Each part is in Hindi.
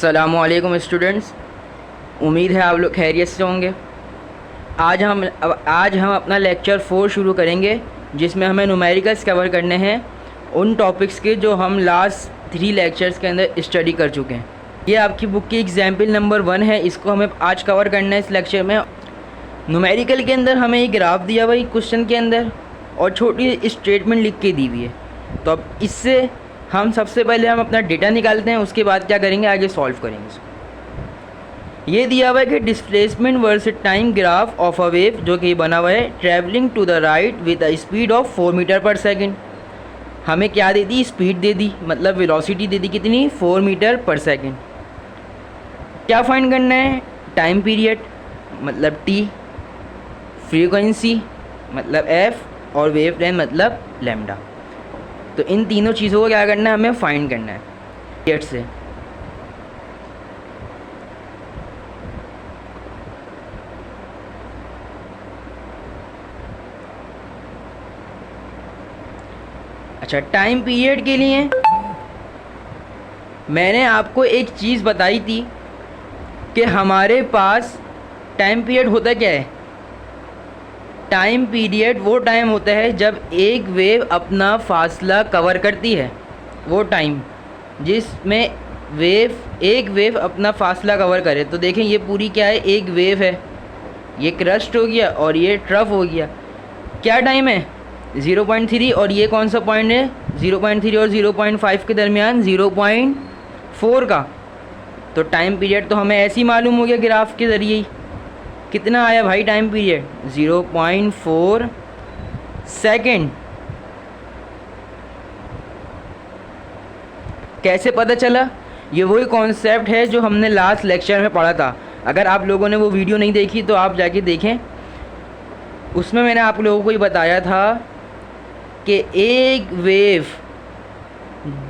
अस्सलामुअलैकुम स्टूडेंट्स, उम्मीद है आप लोग खैरियत से होंगे। आज हम अपना लेक्चर 4 शुरू करेंगे, जिसमें हमें न्यूमेरिकल्स कवर करने हैं उन टॉपिक्स के जो हम लास्ट 3 लेक्चर्स के अंदर स्टडी कर चुके हैं। ये आपकी बुक की एग्जाम्पल नंबर 1 है, इसको हमें आज कवर करना है इस लेक्चर में। न्यूमेरिकल के अंदर हमें एक ग्राफ दिया हुआ है क्वेश्चन के अंदर और छोटी स्टेटमेंट लिख के दी हुई है। तो अब इससे हम सबसे पहले अपना डेटा निकालते हैं, उसके बाद क्या करेंगे, आगे सॉल्व करेंगे इसको। ये दिया हुआ है कि displacement versus time graph of a wave, जो कि बना हुआ है travelling to the right with a speed of 4 metre पर सेकेंड। हमें क्या दे दी, स्पीड दे दी, मतलब वेलोसिटी दे दी कितनी, 4 मीटर पर सेकेंड। क्या फाइंड करना है, टाइम पीरियड मतलब टी, फ्रीक्वेंसी मतलब एफ और वेव लेंथ मतलब लैम्डा। तो इन तीनों चीज़ों को क्या करना है, हमें फाइंड करना है पीरियड से। अच्छा, टाइम पीरियड के लिए मैंने आपको एक चीज़ बताई थी कि हमारे पास टाइम पीरियड होता क्या है। टाइम पीरियड वो टाइम होता है जब एक वेव अपना फासला कवर करती है, वो टाइम जिसमें एक वेव अपना फासला कवर करे। तो देखें ये पूरी क्या है, एक वेव है, ये क्रस्ट हो गया और ये ट्रफ हो गया। क्या टाइम है, 0.3, और ये कौन सा पॉइंट है, 0.3 और 0.5 के दरमियान 0.4 का। तो टाइम पीरियड तो हमें ऐसे ही मालूम हो गया ग्राफ के ज़रिए ही। कितना आया भाई टाइम पीरियड, 0.4 सेकेंड। कैसे पता चला, ये वही कॉन्सेप्ट है जो हमने लास्ट लेक्चर में पढ़ा था। अगर आप लोगों ने वो वीडियो नहीं देखी तो आप जाके देखें, उसमें मैंने आप लोगों को ये बताया था कि एक वेव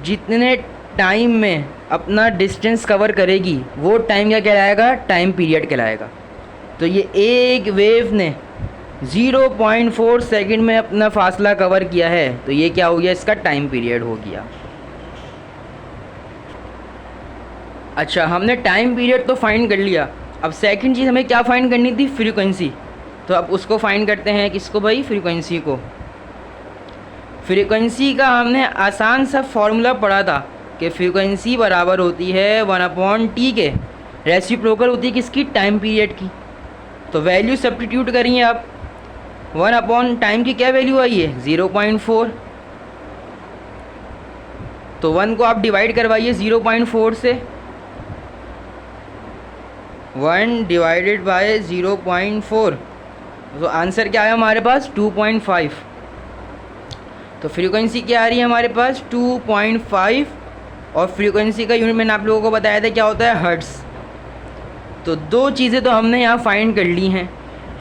जितने टाइम में अपना डिस्टेंस कवर करेगी वो टाइम क्या कहलाएगा, टाइम पीरियड कहलाएगा। तो ये एक वेव ने 0.4 सेकंड में अपना फासला कवर किया है, तो ये क्या हो गया, इसका टाइम पीरियड हो गया। अच्छा, हमने टाइम पीरियड तो फाइंड कर लिया। अब सेकंड चीज़ हमें क्या फाइंड करनी थी, फ्रीक्वेंसी। तो अब उसको फाइंड करते हैं, किसको भाई, फ्रीक्वेंसी को। फ्रीक्वेंसी का हमने आसान सा फॉर्मूला पढ़ा था कि फ्रीक्वेंसी बराबर होती है 1/t के, रेसिप्रोकल होती है किसकी, टाइम पीरियड की। तो वैल्यू सब्स्टिट्यूट करिए आप, 1 टाइम की क्या वैल्यू आई है, 0.4। तो 1 को आप डिवाइड करवाइए 0.4 से, 1 डिवाइडेड बाय 0.4, तो आंसर क्या है हमारे पास, 2.5। तो फ्रीक्वेंसी क्या आ रही है हमारे पास, 2.5। और फ्रीक्वेंसी का यूनिट मैंने आप लोगों को बताया था क्या होता है, हर्ट्ज़। तो दो चीज़ें तो हमने यहाँ फाइंड कर ली हैं,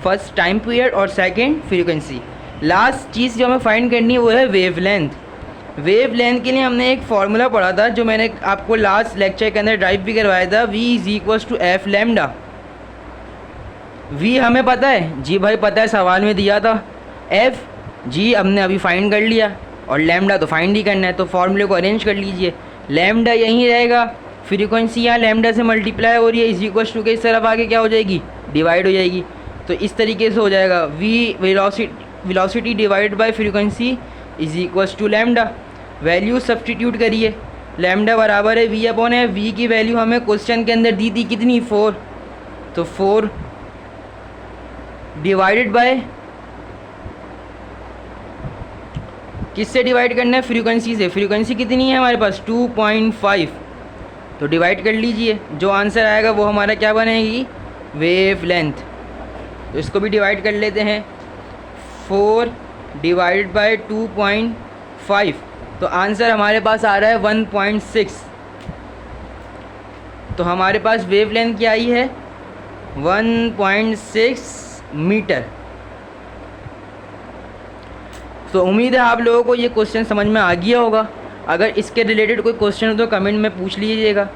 फर्स्ट टाइम पीरियड और सेकंड फ्रीक्वेंसी। लास्ट चीज़ जो हमें फाइंड करनी है वो है वेवलेंथ। वेवलेंथ के लिए हमने एक फार्मूला पढ़ा था जो मैंने आपको लास्ट लेक्चर के अंदर ड्राइव भी करवाया था, V = F लैम्डा। V हमें पता है, जी भाई पता है, सवाल में दिया था। F जी हमने अभी फाइंड कर लिया, और लैम्डा तो फाइंड ही करना है। तो फार्मूले को अरेंज कर लीजिए, लैम्डा यहीं रहेगा, फ्रीक्वेंसी यहाँ लैम्डा से मल्टीप्लाई हो रही है, = के इस तरफ आगे क्या हो जाएगी, डिवाइड हो जाएगी। तो इस तरीके से हो जाएगा, V velocity divide by frequency = lambda. Value substitute करिए, लैम्डा बराबर है V/F। V की वैल्यू हमें क्वेश्चन के अंदर दी थी कितनी, 4। तो 4 डिवाइडेड बाय, किससे डिवाइड करना है, फ्रीक्वेंसी से। फ्रीक्वेंसी कितनी है हमारे पास, 2.5। तो डिवाइड कर लीजिए, जो आंसर आएगा वो हमारा क्या बनेगी, वेव लेंथ। तो इसको भी डिवाइड कर लेते हैं, 4 डिवाइडेड बाय 2.5, तो आंसर हमारे पास आ रहा है 1.6। तो हमारे पास वेव लेंथ क्या आई है, 1.6 मीटर। तो उम्मीद है आप लोगों को ये क्वेश्चन समझ में आ गया होगा। अगर इसके रिलेटेड कोई क्वेश्चन हो तो कमेंट में पूछ लीजिएगा।